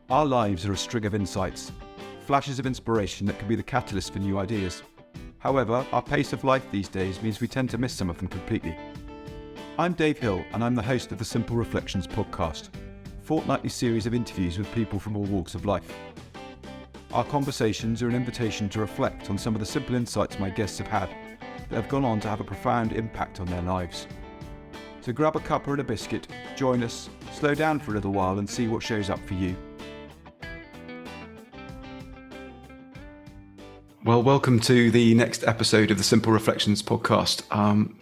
Our lives are a string of insights, flashes of inspiration that can be the catalyst for new ideas. However, our pace of life these days means we tend to miss some of them completely. I'm Dave Hill, and I'm the host of the Simple Reflections podcast, a fortnightly series of interviews with people from all walks of life. Our conversations are an invitation to reflect on some of the simple insights my guests have had that have gone on to have a profound impact on their lives. So grab a cuppa and a biscuit, join us, slow down for a little while and see what shows up for you. Well, welcome to the next episode of the Simple Reflections podcast.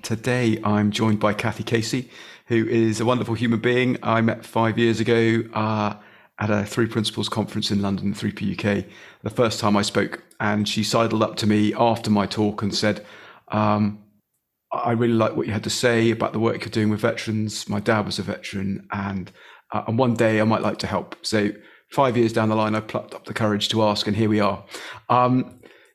Today I'm joined by Cathy Casey, who is a wonderful human being I met 5 years ago at a Three Principles conference in London, 3P UK, the first time I spoke. And she sidled up to me after my talk and said, I really like what you had to say about the work you're doing with veterans. My dad was a veteran, and one day I might like to help. So 5 years down the line, I plucked up the courage to ask, and here we are.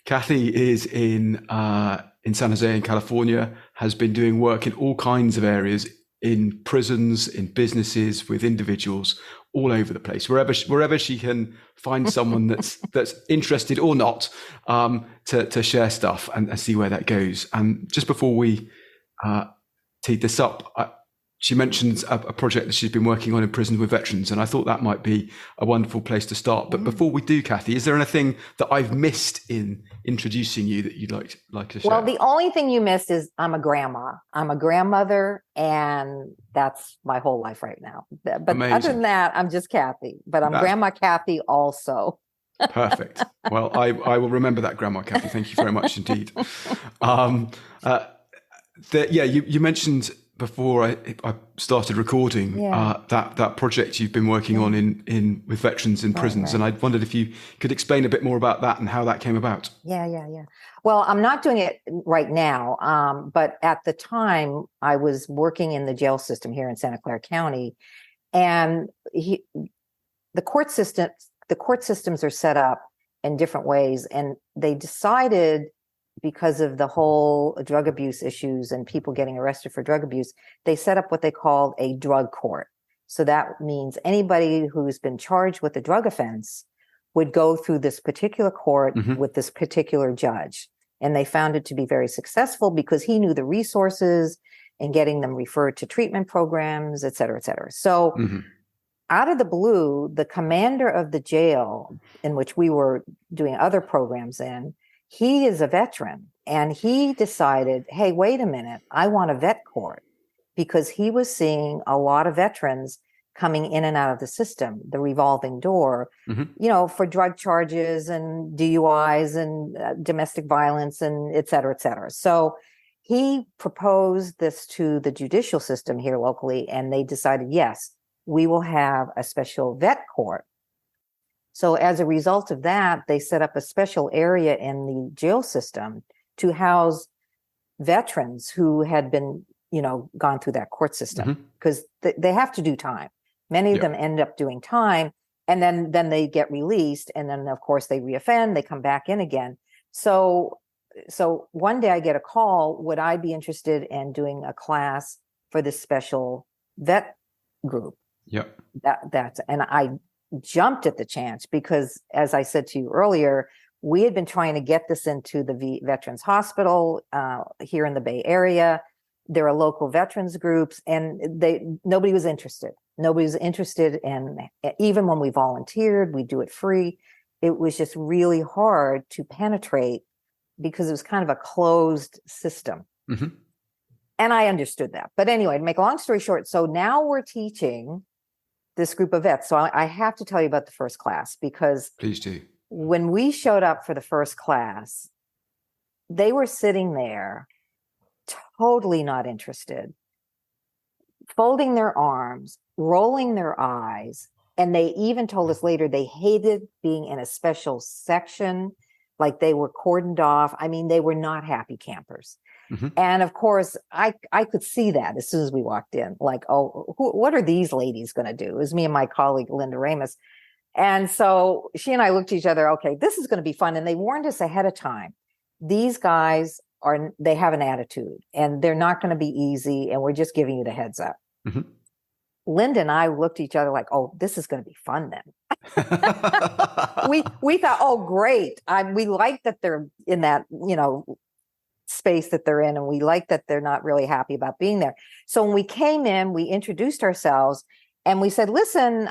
Cathy is in San Jose in California, has been doing work in all kinds of areas, in prisons, in businesses, with individuals all over the place, wherever she can find someone that's interested or not, to share stuff and see where that goes. And just before we teed this up, she mentions a project that she's been working on in prison with veterans, and I thought that might be a wonderful place to start. But before we do, Cathy, is there anything that I've missed in introducing you that you'd like to share? Well, the only thing you missed is I'm a grandma. I'm a grandmother, and that's my whole life right now. But Amazing. Other than that, I'm just Cathy. But I'm Grandma Cathy also. Perfect. Well, I will remember that, Grandma Cathy. Thank you very much indeed. You mentioned before I started recording that project you've been working on in with veterans in prisons, and I wondered if you could explain a bit more about that and how that came about. Yeah. Well, I'm not doing it right now, but at the time I was working in the jail system here in Santa Clara County, and the court systems are set up in different ways, and they decided, because of the whole drug abuse issues and people getting arrested for drug abuse, they set up what they called a drug court. So that means anybody who's been charged with a drug offense would go through this particular court with this particular judge. And they found it to be very successful because he knew the resources and getting them referred to treatment programs, et cetera, et cetera. So out of the blue, the commander of the jail in which we were doing other programs in, he is a veteran, and he decided, hey, wait a minute, I want a vet court, because he was seeing a lot of veterans coming in and out of the system, the revolving door, for drug charges and DUIs and domestic violence and et cetera, et cetera. So he proposed this to the judicial system here locally, and they decided, yes, we will have a special vet court. So as a result of that, they set up a special area in the jail system to house veterans who had been, gone through that court system, because they have to do time. Many of them end up doing time, and then they get released. And then, of course, they reoffend, they come back in again. So one day I get a call, would I be interested in doing a class for this special vet group? Yep. And I jumped at the chance because, as I said to you earlier, we had been trying to get this into the Veterans Hospital here in the Bay Area. There are local veterans groups, and nobody was interested. Nobody was interested in, even when we volunteered, we do it free. It was just really hard to penetrate because it was kind of a closed system. And I understood that. But anyway, to make a long story short, so now we're teaching this group of vets. So I have to tell you about the first class, because please do. When we showed up for the first class, they were sitting there totally not interested, folding their arms, rolling their eyes. And they even told us later they hated being in a special section, like they were cordoned off. I mean, they were not happy campers. And of course, I could see that as soon as we walked in, like, oh, what are these ladies going to do? It was me and my colleague, Linda Ramus. And so she and I looked at each other, okay, this is going to be fun. And they warned us ahead of time. These guys they have an attitude, and they're not going to be easy. And we're just giving you the heads up. Linda and I looked at each other like, oh, this is going to be fun then. we thought, oh, great. We like that they're in that, space that they're in, and we like that they're not really happy about being there. So when we came in, we introduced ourselves and we said, listen,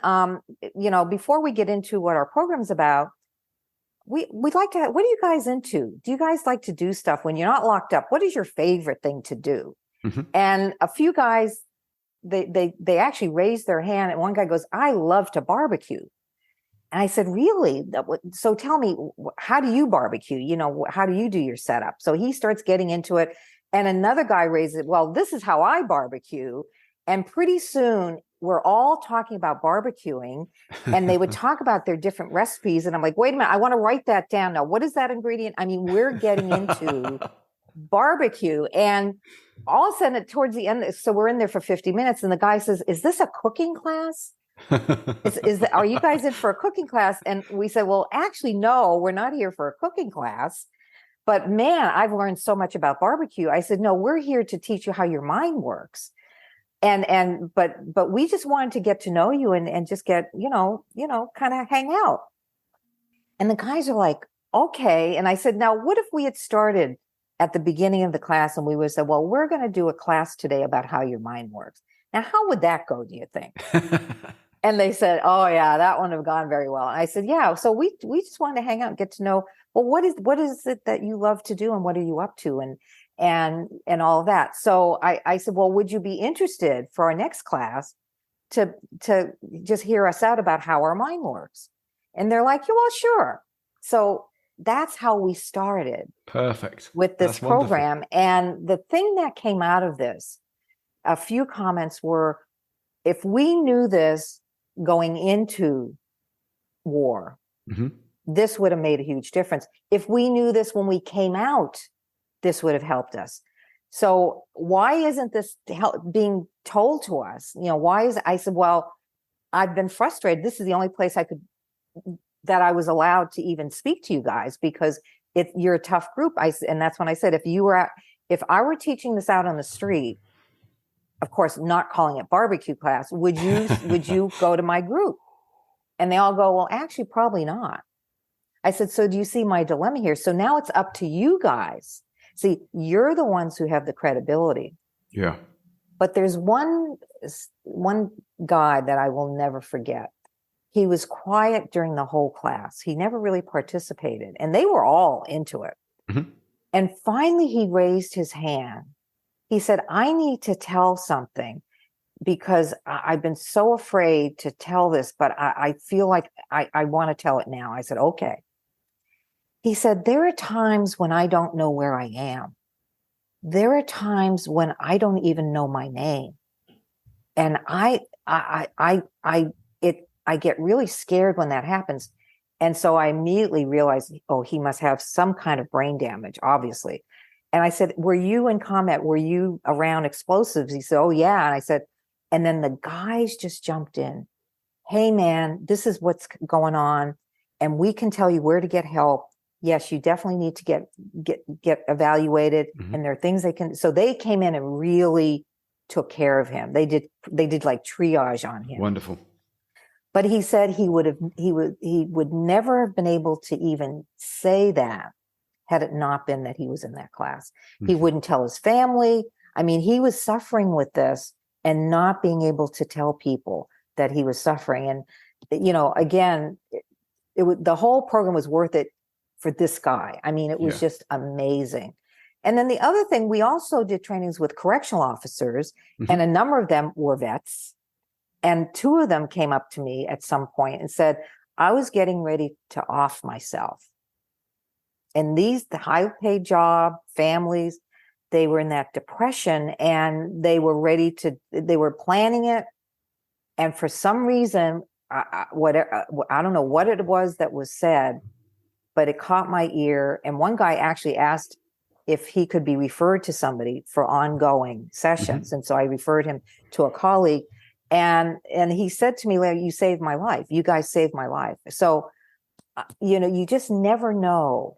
before we get into what our program's about, we'd like to what are you guys into? Do you guys like to do stuff when you're not locked up? What is your favorite thing to do? Mm-hmm. And a few guys, they actually raised their hand, and one guy goes, I love to barbecue. And I said, really? So tell me, how do you barbecue? How do you do your setup? So he starts getting into it. And another guy raises it, well, this is how I barbecue. And pretty soon we're all talking about barbecuing, and they would talk about their different recipes. And I'm like, wait a minute, I want to write that down now. What is that ingredient? I mean, we're getting into barbecue. And all of a sudden towards the end, so we're in there for 50 minutes. And the guy says, is this a cooking class? Are you guys in for a cooking class? And we said, well, actually, no, we're not here for a cooking class. But man, I've learned so much about barbecue. I said, no, we're here to teach you how your mind works. But we just wanted to get to know you and just get, kind of hang out. And the guys are like, okay. And I said, now, what if we had started at the beginning of the class and we would say, well, we're going to do a class today about how your mind works. Now, how would that go, do you think? And they said, oh, yeah, that wouldn't have gone very well. And I said, yeah. So we just wanted to hang out and get to know, well, what is it that you love to do and what are you up to and all of that. So I said, well, would you be interested for our next class to just hear us out about how our mind works? And they're like, yeah, well, sure. So that's how we started. Perfect. With this program. Wonderful. And the thing that came out of this, a few comments were, if we knew this going into war, mm-hmm. this would have made a huge difference. If we knew this when we came out, this would have helped us. So why isn't this being told to us? I said, well, I've been frustrated. This is the only place that I was allowed to even speak to you guys, because you're a tough group. And that's when I said, if I were teaching this out on the street, of course, not calling it barbecue class, would you go to my group? And they all go, well, actually, probably not. I said, so do you see my dilemma here? So now it's up to you guys. See, you're the ones who have the credibility. Yeah. But there's one guy that I will never forget. He was quiet during the whole class. He never really participated, and they were all into it. Mm-hmm. And finally, he raised his hand. He said, I need to tell something because I've been so afraid to tell this, but I feel like I want to tell it now. I said, okay. He said, there are times when I don't know where I am. There are times when I don't even know my name. And I get really scared when that happens. And so I immediately realized, oh, he must have some kind of brain damage, obviously. And I said, were you in combat? Were you around explosives? He said, oh, yeah. And I said, and then the guys just jumped in. Hey, man, this is what's going on. And we can tell you where to get help. Yes, you definitely need to get evaluated. Mm-hmm. And there are things they can. So they came in and really took care of him. They did like triage on him. Wonderful. But he said he would never have been able to even say that had it not been that he was in that class. Mm-hmm. He wouldn't tell his family. I mean, he was suffering with this and not being able to tell people that he was suffering. And, again, the whole program was worth it for this guy. I mean, it was just amazing. And then the other thing, we also did trainings with correctional officers, mm-hmm. and a number of them were vets. And two of them came up to me at some point and said, I was getting ready to off myself. And the high paid job, families, they were in that depression and they were they were planning it. And for some reason, I don't know what it was that was said, but it caught my ear. And one guy actually asked if he could be referred to somebody for ongoing sessions. Mm-hmm. And so I referred him to a colleague. And he said to me, Larry, you saved my life. You guys saved my life. So, you just never know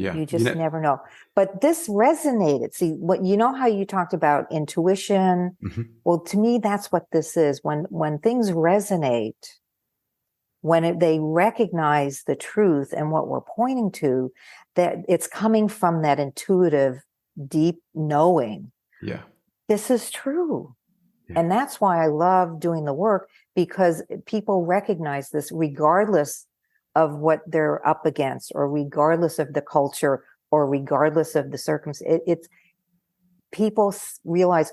Yeah. You just never know. But this resonated. See, what you know how you talked about intuition? Mm-hmm. Well, to me, that's what this is. When things resonate, they recognize the truth and what we're pointing to, that it's coming from that intuitive, deep knowing. Yeah. This is true. Yeah. And that's why I love doing the work, because people recognize this regardless of what they're up against, or regardless of the culture, or regardless of the circumstance. It's people realize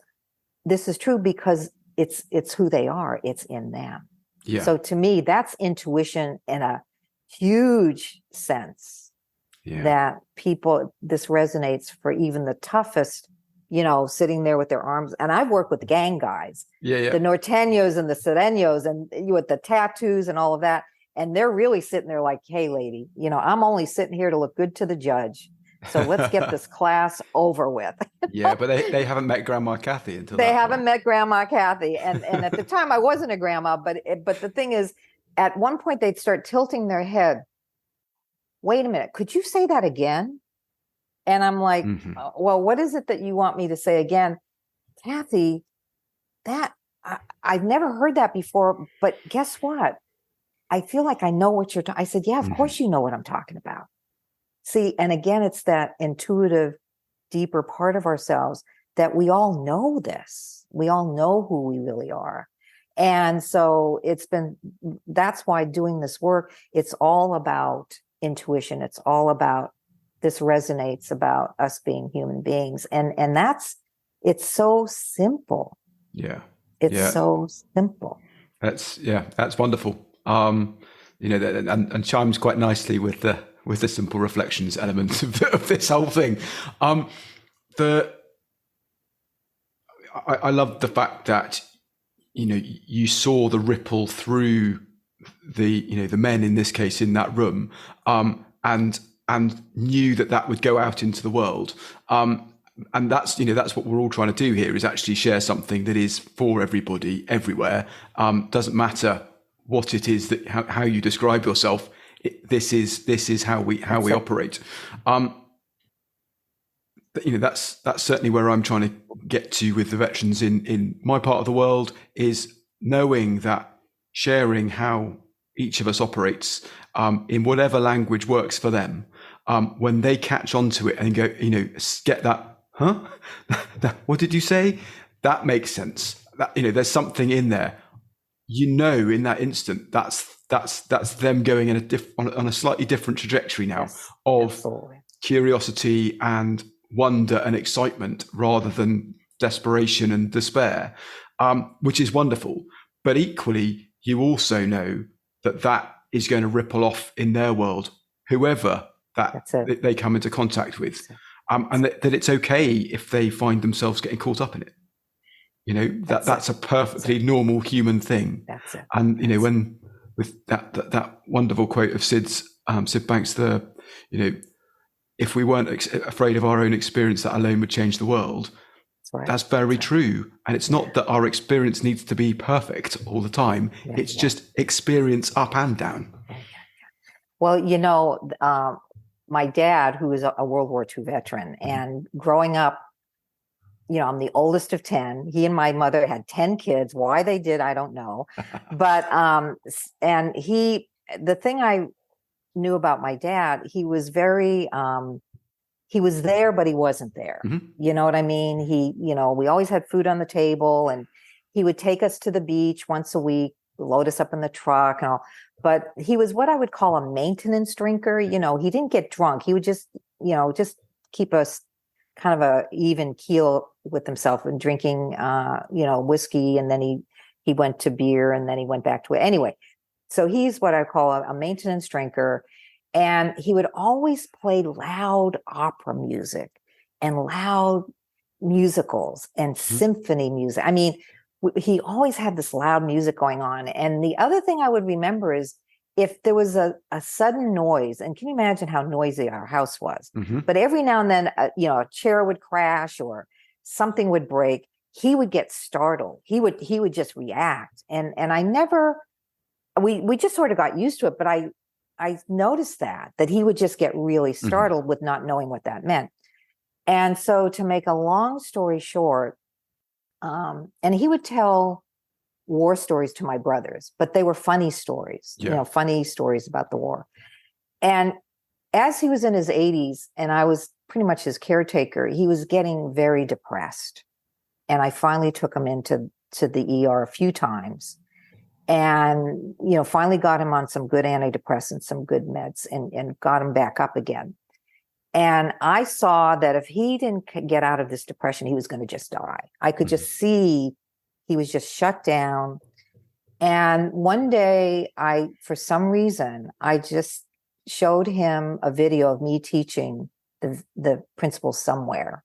this is true because it's who they are. It's in them. Yeah. So to me, that's intuition in a huge sense. Yeah. That this resonates for even the toughest, sitting there with their arms. And I've worked with the gang guys, Yeah. the norteños and the sureños, and with the tattoos and all of that. And they're really sitting there like, hey, lady, I'm only sitting here to look good to the judge. So let's get this class over with. Yeah, but they haven't met Grandma Cathy until they haven't met Grandma Cathy. And at the time I wasn't a grandma, but the thing is, at one point they'd start tilting their head. Wait a minute, could you say that again? And I'm like, well, what is it that you want me to say again? Cathy, I've never heard that before, but guess what? I feel like I know what you're talking. I said, yeah, of course you know what I'm talking about. See, and again, it's that intuitive, deeper part of ourselves that we all know this. We all know who we really are. And so that's why doing this work, it's all about intuition. It's all about, this resonates about us being human beings. And it's so simple. Yeah. It's so simple. That's wonderful. And chimes quite nicely with the simple reflections element of this whole thing. I love the fact that you saw the ripple through the men in this case in that room, and knew that would go out into the world. And that's what we're all trying to do here, is actually share something that is for everybody everywhere. Doesn't matter what it is how you describe yourself. This is how we operate. That's certainly where I'm trying to get to with the veterans in my part of the world, is knowing that, sharing how each of us operates in whatever language works for them. When they catch onto it and go, get that, huh? What did you say? That makes sense. That, there's something in there. In that instant, that's them going on a slightly different trajectory now, yes, of absolutely. Curiosity and wonder and excitement, rather than desperation and despair, which is wonderful. But equally, you also know that is going to ripple off in their world, whoever that they come into contact with, and that it's okay if they find themselves getting caught up in it. That's a perfectly normal human thing. That's it. And when with that wonderful quote of Sid Banks, if we weren't afraid of our own experience, that alone would change the world. That's very true. And it's not that our experience needs to be perfect all the time. It's just experience up and down. Well, my dad, who was a World War II veteran, and growing up, I'm the oldest of 10. He and my mother had 10 kids. Why they did, I don't know. But, and the thing I knew about my dad, he was very, he was there, but he wasn't there. Mm-hmm. You know what I mean? We always had food on the table, and he would take us to the beach once a week, load us up in the truck and all. But he was what I would call a maintenance drinker. He didn't get drunk. He would just keep us kind of a even keel with himself, and drinking, whiskey. And then he went to beer, and then he went back to it. Anyway, so he's what I call a maintenance drinker. And he would always play loud opera music and loud musicals and symphony music. I mean, he always had this loud music going on. And the other thing I would remember is, if there was a sudden noise, and can you imagine how noisy our house was? Mm-hmm. But every now and then, a chair would crash or something would break. He would get startled. He would just react. And I never, we just sort of got used to it. But I noticed that he would just get really startled with not knowing what that meant. And so, to make a long story short, and he would tell war stories to my brothers, but they were funny stories, funny stories about the war. And as he was in his 80s and I was pretty much his caretaker, he was getting very depressed. And I finally took him into the ER a few times and, finally got him on some good antidepressants, some good meds, and got him back up again. And I saw that if he didn't get out of this depression, he was going to just die. I could just see he was just shut down. And one day for some reason, I just showed him a video of me teaching the principles somewhere.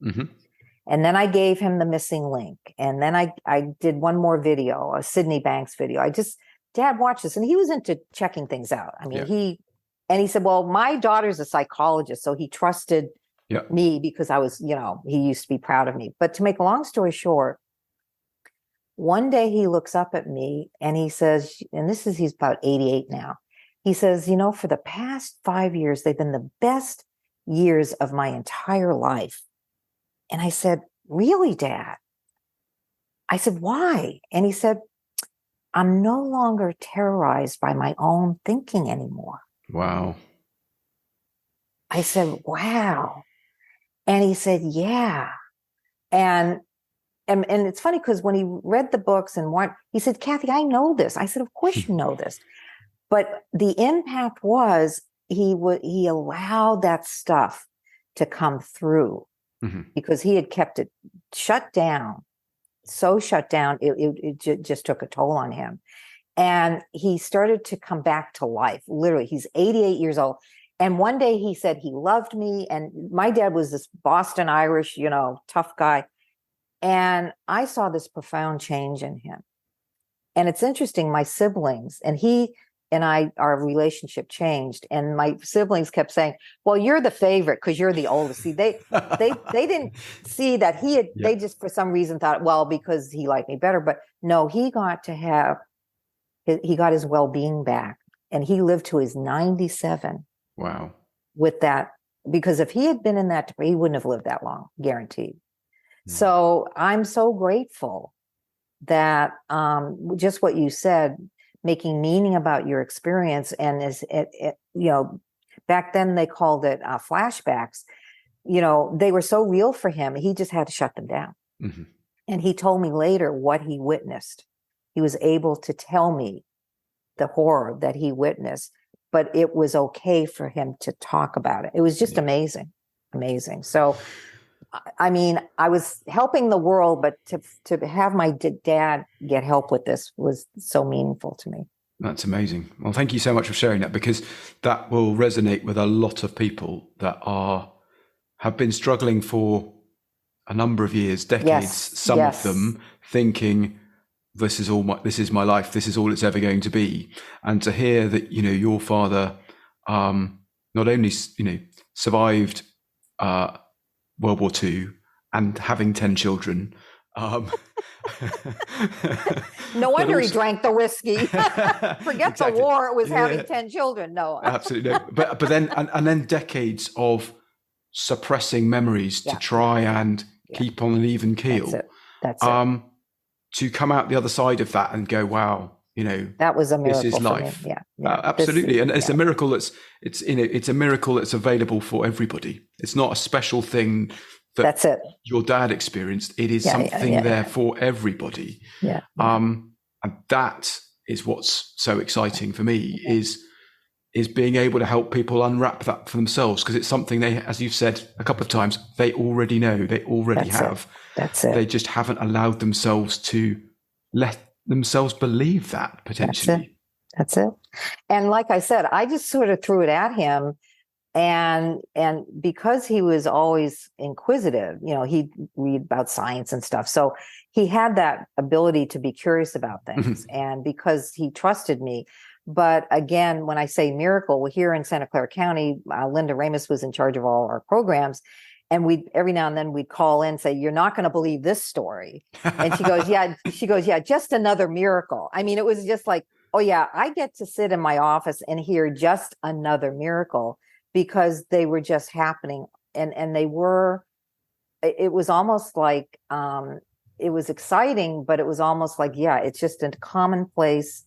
And then I gave him the missing link. And then I did one more video, a Sydney Banks video. Dad, watch this. And he was into checking things out. I mean, he said, well, my daughter's a psychologist. So he trusted me because I was, he used to be proud of me. But to make a long story short, one day he looks up at me and he says, and he's about 88 now. He says, for the past 5 years, they've been the best years of my entire life. And I said, really, Dad? I said, why? And he said, I'm no longer terrorized by my own thinking anymore. Wow. I said, wow. And he said, yeah. And it's funny because when he read the books he said, Cathy, I know this. I said, of course you know this. But the impact was he allowed that stuff to come through because he had kept it shut down. So shut down, it just took a toll on him. And he started to come back to life. Literally, he's 88 years old. And one day he said he loved me. And my dad was this Boston Irish, tough guy. And I saw this profound change in him. And it's interesting, my siblings and he and our relationship changed. And my siblings kept saying, well, you're the favorite because you're the oldest. See, they didn't see that they just for some reason thought, well, because he liked me better. But no, he got his well-being back. And he lived to his 97. Wow. With that, because if he had been in that, he wouldn't have lived that long, guaranteed. So I'm so grateful that just what you said, making meaning about your experience. And back then they called it flashbacks. They were so real for him. He just had to shut them down. And he told me later what he witnessed. He was able to tell me the horror that he witnessed, but it was okay for him to talk about it. It was just amazing. So, I mean, I was helping the world, but to have my dad get help with this was so meaningful to me. That's amazing. Well, thank you so much for sharing that, because that will resonate with a lot of people that have been struggling for a number of years, decades, some of them thinking, this is my life, this is all it's ever going to be. And to hear that, your father not only, survived World War II and having 10 children. No wonder he drank the whiskey. Forget the war, it was having 10 children. No. Absolutely. No. But then, and then decades of suppressing memories to try and keep on an even keel. That's it. To come out the other side of that and go, wow, that was a miracle. This is life. For me. Absolutely. And it's a miracle it's a miracle that's available for everybody. It's not a special thing that's it. Your dad experienced. It is something there for everybody. And that is what's so exciting for me is being able to help people unwrap that for themselves, because it's something they, as you've said a couple of times, they already know, they already have. That's it. They just haven't allowed themselves to let themselves believe that potentially. That's it. And like I said, I just sort of threw it at him. And because he was always inquisitive, he'd read about science and stuff. So he had that ability to be curious about things. And because he trusted me. But again, when I say miracle, well, here in Santa Clara County, Linda Ramus was in charge of all our programs. And every now and then we'd call in and say, you're not going to believe this story. And she goes, yeah, just another miracle. I mean, it was just like, Oh yeah, I get to sit in my office and hear just another miracle because they were just happening, and they were. It was almost like it was exciting, but it was almost like, yeah, it's just a commonplace.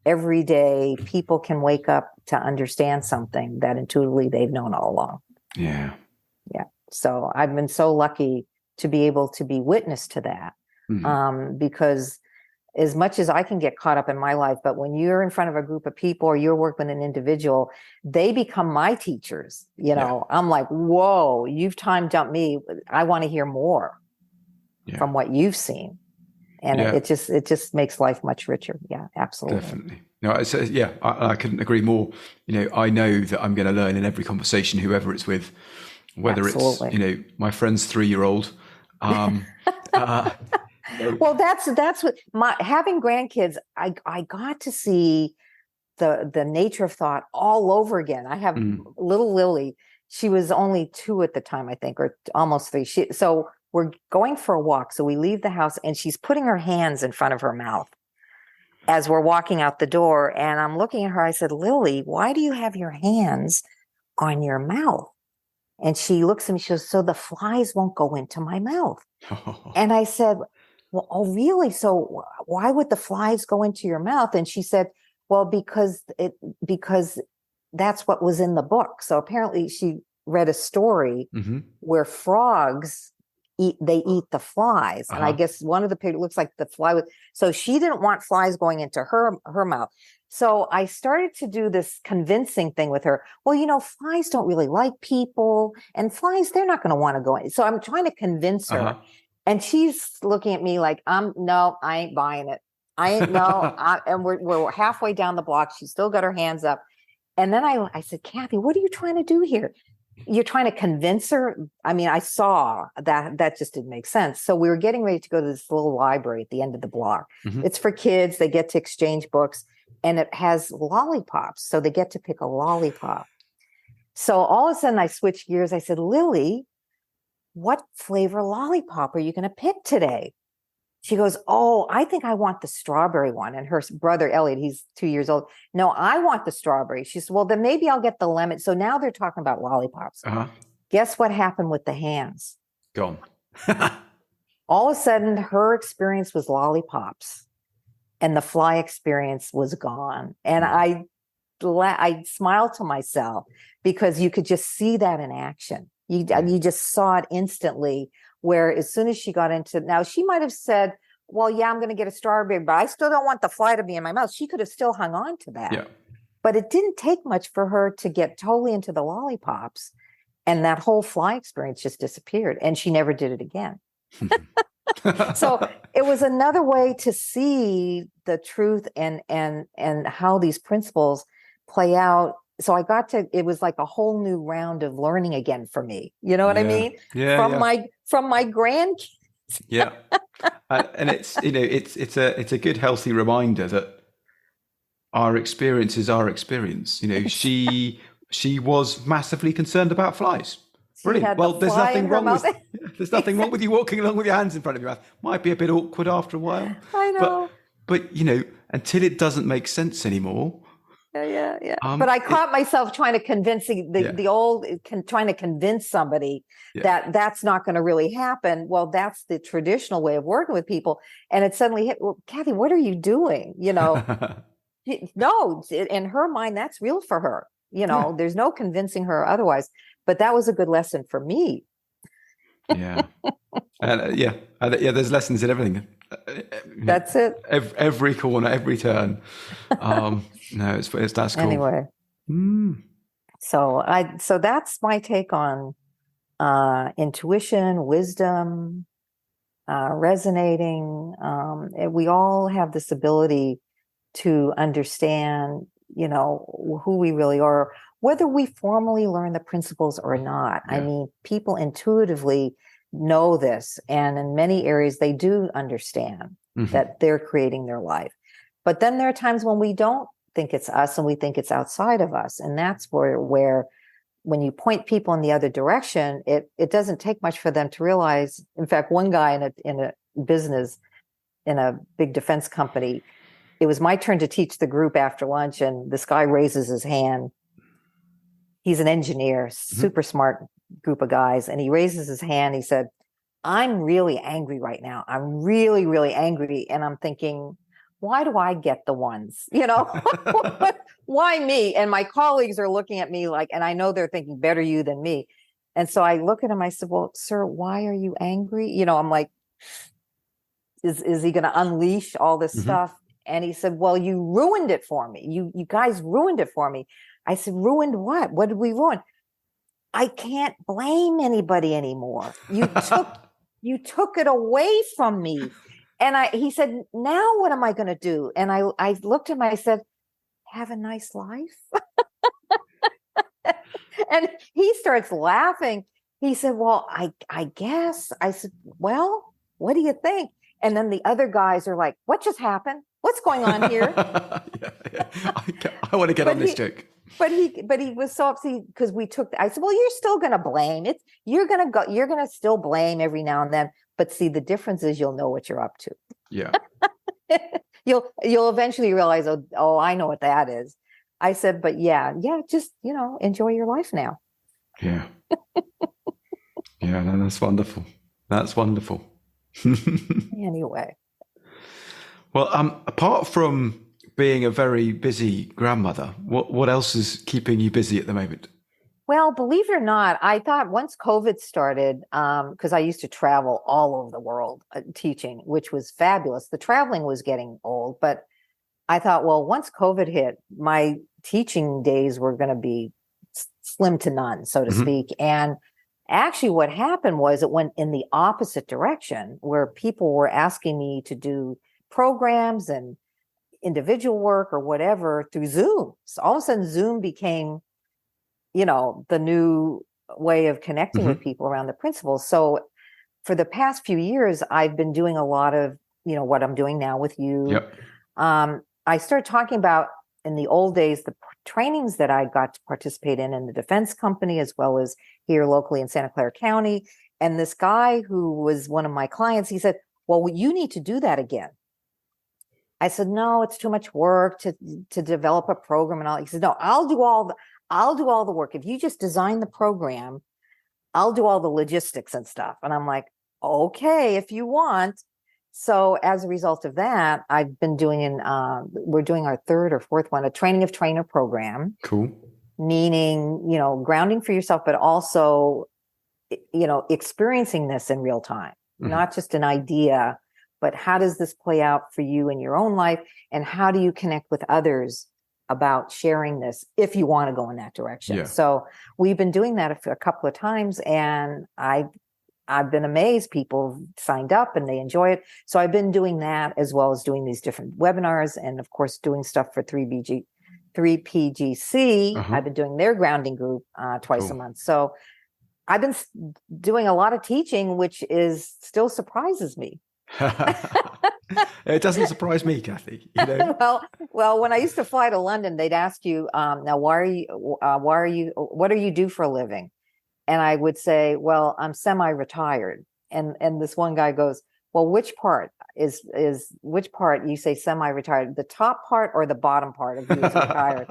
Every day, people can wake up to understand something that intuitively they've known all along. Yeah. Yeah. So I've been so lucky to be able to be witness to that. Because as much as I can get caught up in my life, but when you're in front of a group of people or you're working with an individual, they become my teachers. I'm like, whoa, you've time jumped me. I want to hear more from what you've seen. And it just makes life much richer. Yeah, absolutely. Definitely. No, I couldn't agree more. I know that I'm going to learn in every conversation, whoever it's with, whether it's, my friend's 3-year-old. Well, that's what having grandkids, I got to see the nature of thought all over again. I have little Lily. She was only 2 at the time, I think, or almost 3. So we're going for a walk. So we leave the house and she's putting her hands in front of her mouth as we're walking out the door. And I'm looking at her. I said, Lily, why do you have your hands on your mouth? And she looks at me, she goes, so the flies won't go into my mouth. And I said, well, oh, really? So why would the flies go into your mouth? And she said, well, because that's what was in the book. So apparently she read a story where frogs eat the flies. And I guess one of the pictures looks like the fly so she didn't want flies going into her mouth. So I started to do this convincing thing with her. Well, flies don't really like people, and flies, they're not going to want to go in. So I'm trying to convince her. And she's looking at me like, no, I ain't buying it. I ain't, no. And we're halfway down the block. She's still got her hands up. And then I said, Cathy, what are you trying to do here? You're trying to convince her? I mean, I saw that just didn't make sense. So we were getting ready to go to this little library at the end of the block. It's for kids. They get to exchange books, and it has lollipops. So they get to pick a lollipop. So all of a sudden I switched gears. I said, Lily, what flavor lollipop are you going to pick today? She goes, oh, I think I want the strawberry one. And her brother, Elliot, he's 2 years old. No, I want the strawberry. She said, well, then maybe I'll get the lemon. So now they're talking about lollipops. Guess what happened with the hands? Gone. All of a sudden, her experience was lollipops and the fly experience was gone. And I smiled to myself because you could just see that in action. You just saw it instantly, where as soon as she got into, now she might have said, well, yeah, I'm going to get a strawberry, but I still don't want the fly to be in my mouth. She could have still hung on to that. Yeah. But it didn't take much for her to get totally into the lollipops, and that whole fly experience just disappeared, and she never did it again. So it was another way to see the truth and how these principles play out. So it was like a whole new round of learning again for me. You know what I mean? Yeah. From my grandkids. Yeah. And it's a good, healthy reminder that our experience is our experience. She was massively concerned about flies. Brilliant. Well, there's nothing wrong with you walking along with your hands in front of your mouth. Might be a bit awkward after a while. I know. But until it doesn't make sense anymore. Yeah. But I caught myself trying to convince trying to convince somebody that that's not going to really happen. Well, that's the traditional way of working with people. And it suddenly hit, well, Cathy, what are you doing? No, in her mind, that's real for her. There's no convincing her otherwise. But that was a good lesson for me. Yeah. There's lessons in everything. That's it. Every corner, every turn. No, that's cool. Anyway. So that's my take on intuition, wisdom, resonating. We all have this ability to understand, who we really are, whether we formally learn the principles or not. Yeah. I mean, people intuitively know this, and in many areas they do understand that they're creating their life. But then there are times when we don't think it's us and we think it's outside of us, and that's where when you point people in the other direction, it doesn't take much for them to realize. In fact, one guy in a business, in a big defense company, it was my turn to teach the group after lunch, and this guy raises his hand. He's an engineer, super smart group of guys. And he raises his hand. He said, I'm really angry right now. I'm really, really angry. And I'm thinking, why do I get the ones? Why me? And my colleagues are looking at me like, and I know they're thinking better you than me. And so I look at him, I said, well, sir, why are you angry? I'm like, is he going to unleash all this stuff? And he said, well, you ruined it for me. You guys ruined it for me. I said, ruined what? What did we ruin? I can't blame anybody anymore. You took it away from me. And he said, now what am I going to do? And I looked at him, I said, have a nice life. And he starts laughing. He said, well, I guess. I said, well, what do you think? And then the other guys are like, what just happened? What's going on here? Yeah. I want to get on this joke. But he was so upset because I said, well, you're still going to blame it. You're going to still blame every now and then. But see, the difference is you'll know what you're up to. Yeah. You'll eventually realize, oh, I know what that is. I said, but yeah, just, enjoy your life now. Yeah. Yeah, no, that's wonderful. That's wonderful. Anyway. Well, apart from being a very busy grandmother, what else is keeping you busy at the moment? Well, believe it or not, I thought once COVID started, because I used to travel all over the world teaching, which was fabulous. The traveling was getting old, but I thought, well, once COVID hit, my teaching days were going to be slim to none, so to speak. And actually what happened was it went in the opposite direction, where people were asking me to do programs and individual work or whatever through Zoom. So all of a sudden Zoom became, the new way of connecting with people around the principles. So for the past few years, I've been doing a lot of, what I'm doing now with you. Yep. I started talking about in the old days, the trainings that I got to participate in the defense company, as well as here locally in Santa Clara County. And this guy who was one of my clients, he said, well, you need to do that again. I said, no, it's too much work to develop a program and all. He said, no, I'll do all the work. If you just design the program, I'll do all the logistics and stuff. And I'm like, okay, if you want. So as a result of that, I've been doing we're doing our third or fourth one, a training of trainer program. Cool. Meaning, grounding for yourself, but also, experiencing this in real time, not just an idea, but how does this play out for you in your own life? And how do you connect with others about sharing this if you want to go in that direction? Yeah. So we've been doing that a couple of times, and I've been amazed. People signed up and they enjoy it. So I've been doing that as well as doing these different webinars, and of course doing stuff for 3PGC. I've been doing their grounding group twice a month. So I've been doing a lot of teaching, which still surprises me. It doesn't surprise me, Cathy. Well, when I used to fly to London, they'd ask you, now, what do you do for a living? And I would say, well, I'm semi-retired. And this one guy goes, well, which part which part you say semi-retired, the top part or the bottom part of you is retired?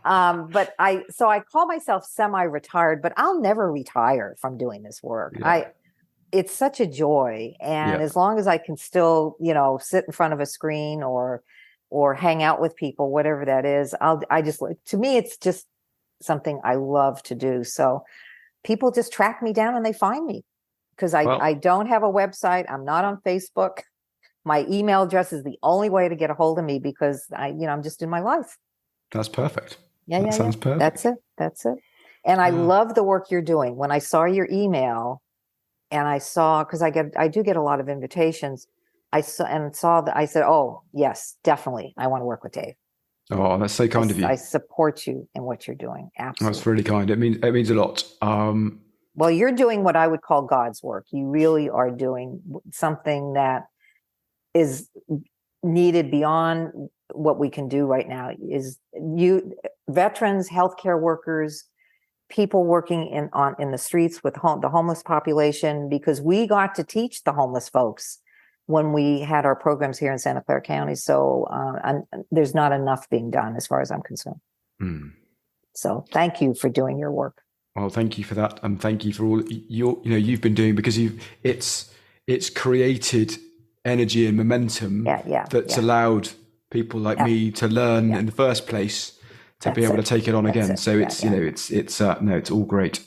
But I call myself semi-retired, but I'll never retire from doing this work. Yeah. It's such a joy. And as long as I can still, sit in front of a screen or hang out with people, whatever that is, to me, it's just something I love to do. So people just track me down and they find me because I don't have a website. I'm not on Facebook. My email address is the only way to get a hold of me because I'm just in my life. That's perfect. That sounds perfect. That's it. And I love the work you're doing. When I saw your email, and I saw, because I do get a lot of invitations. I saw that. I said, "Oh, yes, definitely. I want to work with Dave." Oh, that's so kind of you. I support you in what you're doing. Absolutely, that's really kind. It means a lot. Well, you're doing what I would call God's work. You really are doing something that is needed beyond what we can do right now. Is you veterans, healthcare workers, people working in the streets with the homeless population, because we got to teach the homeless folks when we had our programs here in Santa Clara County. So there's not enough being done as far as I'm concerned. So thank you for doing your work. Well, thank you for that, and thank you for all you've been doing, because it's created energy and momentum that's allowed people like me to learn in the first place, to be able to take it on again. So it's all great.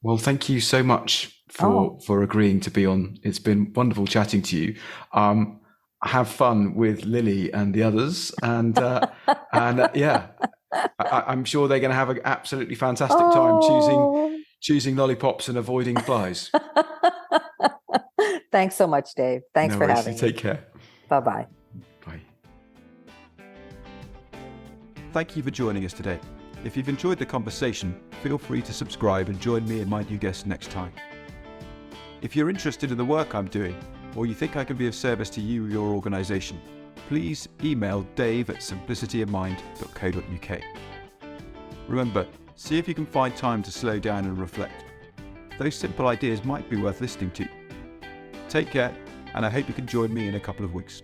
Well, thank you so much for agreeing to be on. It's been wonderful chatting to you. Have fun with Lily and the others, and I'm sure they're going to have an absolutely fantastic time choosing lollipops and avoiding flies. Thanks so much, Dave. Thanks for having me. Take care. Bye-bye. Bye. Thank you for joining us today. If you've enjoyed the conversation, feel free to subscribe and join me and my new guest next time. If you're interested in the work I'm doing, or you think I can be of service to you or your organisation, please email dave@simplicityofmind.co.uk. Remember, see if you can find time to slow down and reflect. Those simple ideas might be worth listening to. Take care, and I hope you can join me in a couple of weeks.